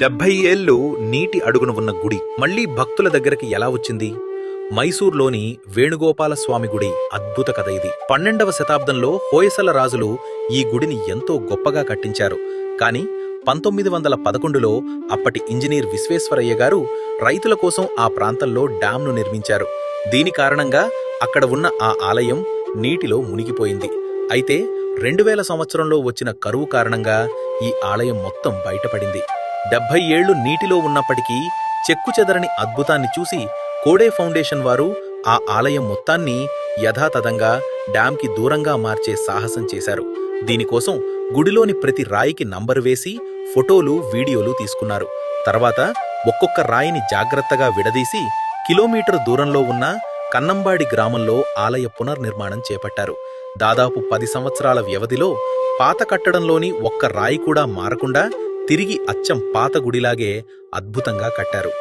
70 ఏళ్లు నీటి అడుగున ఉన్న గుడి మళ్లీ భక్తుల దగ్గరికి ఎలా వచ్చింది? మైసూర్లోని వేణుగోపాల స్వామి గుడి అద్భుత కథ ఇది. 12వ శతాబ్దంలో హోయసల రాజులు ఈ గుడిని ఎంతో గొప్పగా కట్టించారు. కాని 1911లో అప్పటి ఇంజనీర్ విశ్వేశ్వరయ్య గారు రైతుల కోసం ఆ ప్రాంతంలో డ్యాంను నిర్మించారు. దీని కారణంగా అక్కడ ఉన్న ఆ ఆలయం నీటిలో మునిగిపోయింది. అయితే 2000 సంవత్సరంలో వచ్చిన కరువు కారణంగా ఈ ఆలయం మొత్తం బయటపడింది. 70 ఏళ్లు నీటిలో ఉన్నప్పటికీ చెక్కుచెదరని అద్భుతాన్ని చూసి కోడే ఫౌండేషన్ వారు ఆ ఆలయం మొత్తాన్ని యథాతథంగా డ్యాంకి దూరంగా మార్చే సాహసం చేశారు. దీనికోసం గుడిలోని ప్రతి రాయికి నంబరు వేసి ఫోటోలు, వీడియోలు తీసుకున్నారు. తర్వాత ఒక్కొక్క రాయిని జాగ్రత్తగా విడదీసి కిలోమీటరు దూరంలో ఉన్న కన్నంబాడి గ్రామంలో ఆలయ పునర్నిర్మాణం చేపట్టారు. దాదాపు 10 సంవత్సరాల వ్యవధిలో పాత కట్టడంలోని ఒక్క రాయి కూడా మారకుండా తిరిగి అచ్చం పాత గుడిలాగే అద్భుతంగా కట్టారు.